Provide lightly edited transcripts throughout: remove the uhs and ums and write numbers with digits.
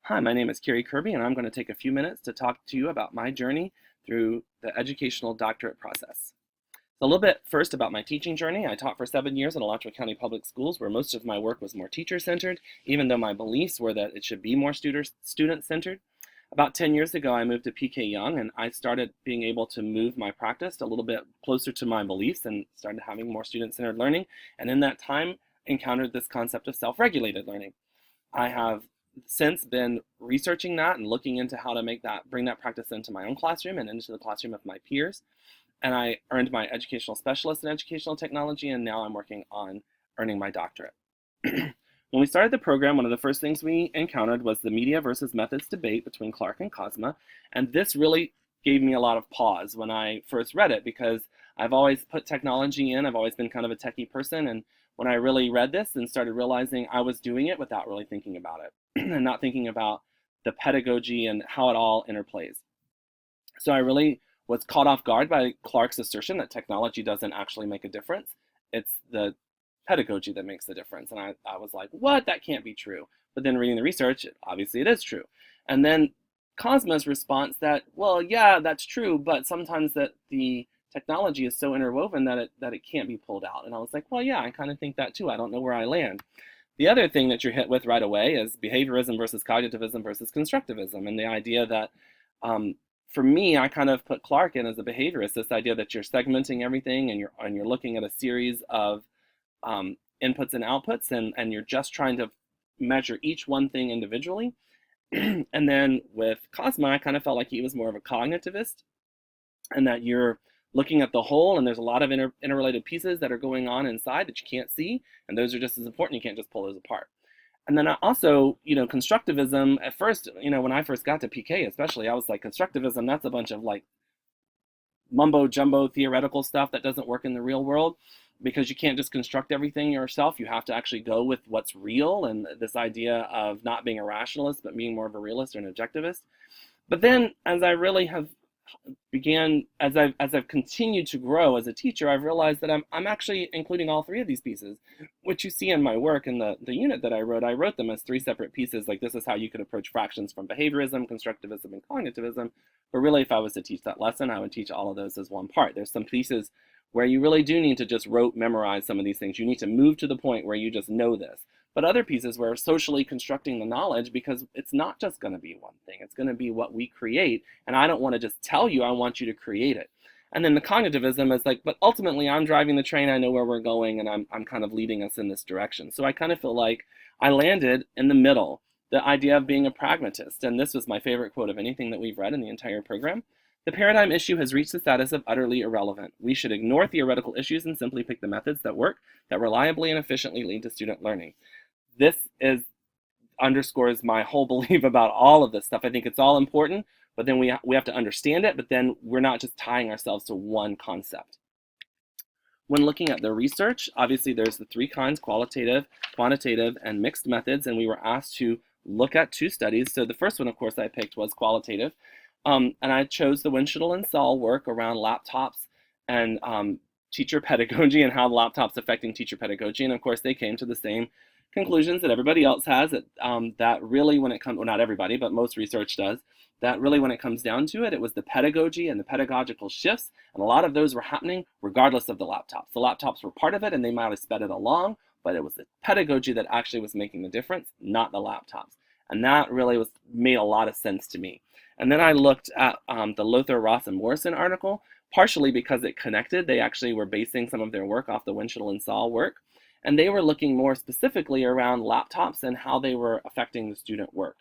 Hi, my name is Cary Kirby, and I'm going to take a few minutes to talk to you about my journey through the educational doctorate process. So a little bit first about my teaching journey. I taught for 7 years in Alachua County Public Schools, where most of my work was more teacher-centered, even though my beliefs were that it should be more student-centered. About 10 years ago, I moved to PK Young, and I started being able to move my practice a little bit closer to my beliefs and started having more student-centered learning. And in that time, encountered this concept of self-regulated learning. I have since been researching that and looking into how to bring that practice into my own classroom and into the classroom of my peers. And I earned my educational specialist in educational technology, and now I'm working on earning my doctorate. When we started the program, one of the first things we encountered was the media versus methods debate between Clark and Cosma, and this really gave me a lot of pause when I first read it, because I've always put technology in. I've always been kind of a techie person, and when I really read this and started realizing I was doing it without really thinking about it and not thinking about the pedagogy and how it all interplays. So I really was caught off guard by Clark's assertion that technology doesn't actually make a difference. It's the pedagogy that makes the difference. And I was like, what? That can't be true. But then reading the research, obviously it is true. And then Cosma's response that, well, yeah, that's true, but sometimes that the technology is so interwoven that it can't be pulled out. And I was like, well, yeah, I kind of think that too. I don't know where I land. The other thing that you're hit with right away is behaviorism versus cognitivism versus constructivism, and the idea that for me, I kind of put Clark in as a behaviorist, this idea that you're segmenting everything and you're looking at a series of inputs and outputs, and you're just trying to measure each one thing individually. And then with Cosma, I kind of felt like he was more of a cognitivist, and that you're looking at the whole, and there's a lot of interrelated pieces that are going on inside that you can't see, and those are just as important. You can't just pull those apart. And then I also, constructivism, at first, when I first got to PK especially, I was like, constructivism, that's a bunch of like mumbo jumbo theoretical stuff that doesn't work in the real world, because you can't just construct everything yourself. You have to actually go with what's real, and this idea of not being a rationalist but being more of a realist or an objectivist. But then as I really have as I've continued to grow as a teacher, I've realized that I'm actually including all three of these pieces, which you see in my work. In the unit that I wrote them as three separate pieces. Like, this is how you could approach fractions from behaviorism, constructivism, and cognitivism. But really, if I was to teach that lesson, I would teach all of those as one part. There's some pieces where you really do need to just memorize some of these things. You need to move to the point where you just know this. But other pieces where socially constructing the knowledge, because it's not just going to be one thing. It's going to be what we create. And I don't want to just tell you, I want you to create it. And then the cognitivism is like, but ultimately I'm driving the train, I know where we're going, and I'm kind of leading us in this direction. So I kind of feel like I landed in the middle, the idea of being a pragmatist. And this was my favorite quote of anything that we've read in the entire program. The paradigm issue has reached the status of utterly irrelevant. We should ignore theoretical issues and simply pick the methods that work, that reliably and efficiently lead to student learning. This underscores my whole belief about all of this stuff. I think it's all important, but then we have to understand it, but then we're not just tying ourselves to one concept. When looking at the research, obviously there's the three kinds: qualitative, quantitative, and mixed methods, and we were asked to look at two studies. So the first one, of course, I picked was qualitative, and I chose the Winchell and Saul work around laptops and teacher pedagogy and how laptops affecting teacher pedagogy, and of course they came to the same conclusions that everybody else has, that really, when it comes, well, not everybody, but most research does, that really when it comes down to it, it was the pedagogy and the pedagogical shifts, and a lot of those were happening regardless of the laptops. The laptops were part of it, and they might have sped it along, but it was the pedagogy that actually was making the difference, not the laptops. And that really made a lot of sense to me. And then I looked at the Lothar, Ross, and Morrison article, partially because it connected. They actually were basing some of their work off the Winchell and Saul work. And they were looking more specifically around laptops and how they were affecting the student work.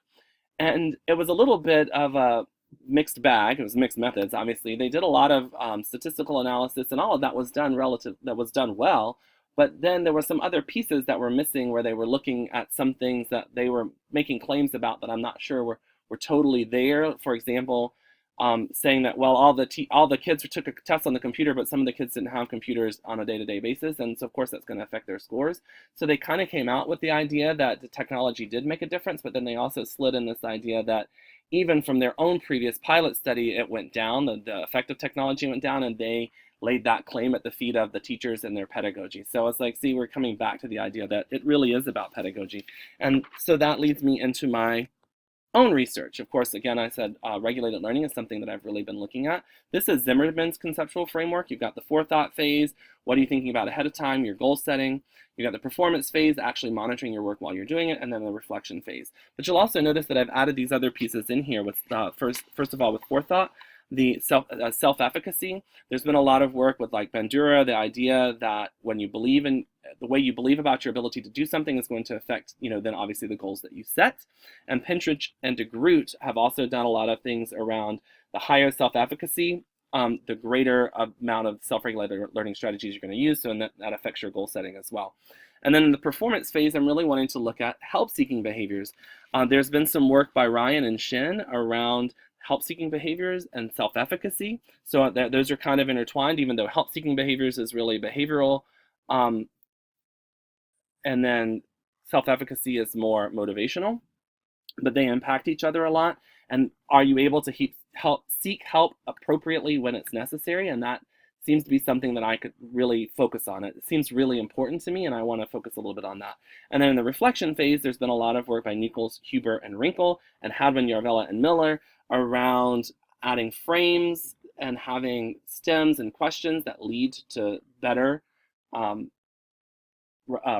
And it was a little bit of a mixed bag. It was mixed methods, obviously. They did a lot of statistical analysis, and all of that was done well. But then there were some other pieces that were missing, where they were looking at some things that they were making claims about that I'm not sure were totally there. For example, saying that, well, all the kids took a test on the computer, but some of the kids didn't have computers on a day-to-day basis, and so of course that's going to affect their scores. So they kind of came out with the idea that the technology did make a difference, but then they also slid in this idea that even from their own previous pilot study, it went down, the effect of technology went down, and they laid that claim at the feet of the teachers and their pedagogy. So it's like, see, we're coming back to the idea that it really is about pedagogy. And so that leads me into my own research. Of course, again, I said regulated learning is something that I've really been looking at. This is Zimmerman's conceptual framework. You've got the forethought phase. What are you thinking about ahead of time? Your goal setting. You've got the performance phase, actually monitoring your work while you're doing it, and then the reflection phase. But you'll also notice that I've added these other pieces in here with, first of all, with forethought, the self-efficacy. There's been a lot of work with like Bandura, the idea that when you believe in the way you believe about your ability to do something is going to affect, then obviously the goals that you set. And Pentridge and de Groot have also done a lot of things around the higher self-efficacy, the greater amount of self-regulated learning strategies you're going to use, so that affects your goal setting as well. And then in the performance phase, I'm really wanting to look at help-seeking behaviors. There's been some work by Ryan and Shin around help-seeking behaviors and self-efficacy. So those are kind of intertwined, even though help-seeking behaviors is really behavioral, and then self-efficacy is more motivational, but they impact each other a lot. And are you able to seek help appropriately when it's necessary? And that seems to be something that I could really focus on. It seems really important to me, and I want to focus a little bit on that. And then in the reflection phase, there's been a lot of work by Nichols, Huber, and Wrinkle, and Hadwin, Yarvella, and Miller around adding frames and having stems and questions that lead to better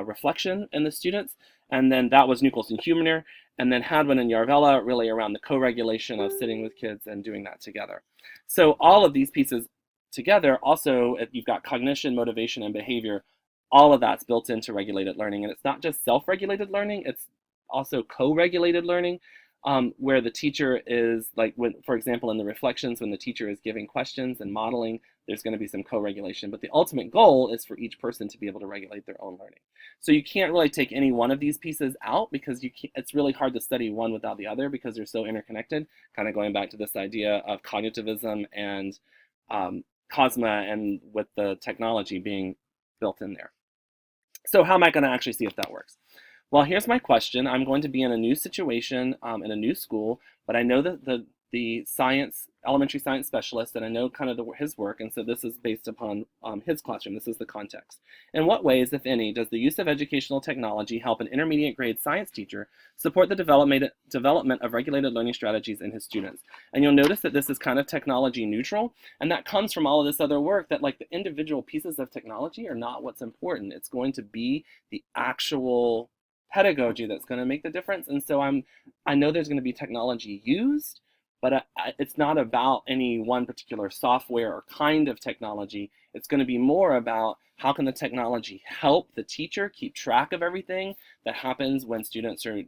reflection in the students. And then that was Nichols and Huber, and then Hadwin and Yarvella really around the co-regulation of sitting with kids and doing that together. So all of these pieces together, also you've got cognition, motivation, and behavior. All of that's built into regulated learning, and it's not just self-regulated learning, it's also co-regulated learning, where the teacher is like, for example, in the reflections, when the teacher is giving questions and modeling, there's going to be some co-regulation. But the ultimate goal is for each person to be able to regulate their own learning. So you can't really take any one of these pieces out, because it's really hard to study one without the other because they're so interconnected, kind of going back to this idea of cognitivism and Cosma, and with the technology being built in there. So how am I going to actually see if that works? Well, here's my question. I'm going to be in a new situation in a new school, but I know that the elementary science specialist, and I know kind of his work, and so this is based upon his classroom. This is the context. In what ways, if any, does the use of educational technology help an intermediate grade science teacher support the development of regulated learning strategies in his students? And you'll notice that this is kind of technology neutral, and that comes from all of this other work that like the individual pieces of technology are not what's important. It's going to be the actual pedagogy that's going to make the difference. And so I know there's going to be technology used, but it's not about any one particular software or kind of technology. It's going to be more about how can the technology help the teacher keep track of everything that happens when students are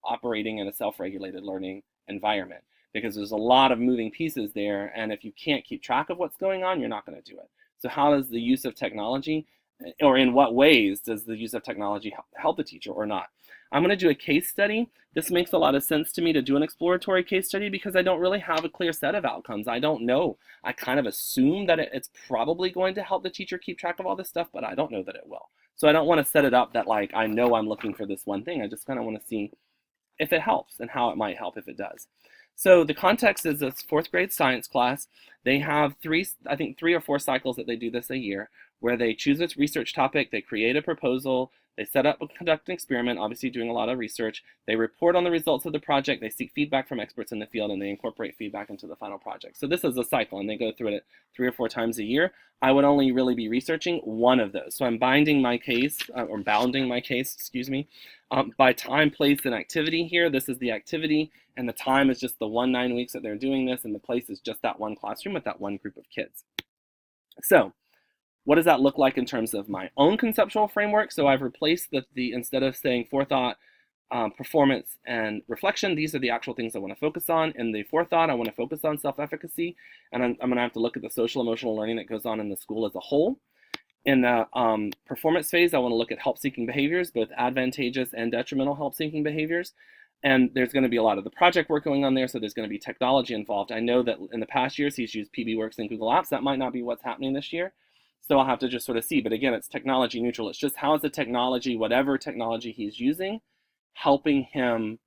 operating in a self-regulated learning environment, because there's a lot of moving pieces there, and if you can't keep track of what's going on, you're not going to do it. So how does the use of technology, or in what ways does the use of technology help the teacher or not? I'm going to do a case study. This makes a lot of sense to me to do an exploratory case study because I don't really have a clear set of outcomes. I don't know. I kind of assume that it's probably going to help the teacher keep track of all this stuff, but I don't know that it will. So I don't want to set it up that like I know I'm looking for this one thing. I just kind of want to see if it helps and how it might help if it does. So the context is this 4th grade science class. They have three or four cycles that they do this a year, where they choose a research topic, they create a proposal, they set up and conduct an experiment, obviously doing a lot of research, they report on the results of the project, they seek feedback from experts in the field, and they incorporate feedback into the final project. So this is a cycle, and they go through it 3 or 4 times a year. I would only really be researching one of those. So I'm bounding my case, by time, place, and activity here. This is the activity, and the time is just the 9 weeks that they're doing this, and the place is just that one classroom with that one group of kids. So what does that look like in terms of my own conceptual framework? So I've replaced instead of saying forethought, performance, and reflection, these are the actual things I want to focus on. In the forethought, I want to focus on self-efficacy, and I'm going to have to look at the social emotional learning that goes on in the school as a whole. In the performance phase, I want to look at help-seeking behaviors, both advantageous and detrimental help-seeking behaviors. And there's going to be a lot of the project work going on there, so there's going to be technology involved. I know that in the past years, he's used PBWorks and Google Apps. That might not be what's happening this year. So I'll have to just sort of see. But again, it's technology neutral. It's just how is the technology, whatever technology he's using, helping him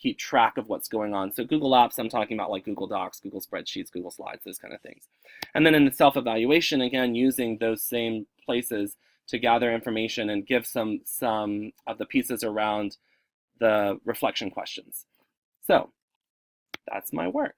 keep track of what's going on. So Google Apps, I'm talking about like Google Docs, Google Spreadsheets, Google Slides, those kind of things. And then in the self-evaluation, again, using those same places to gather information and give some of the pieces around the reflection questions. So That's my work.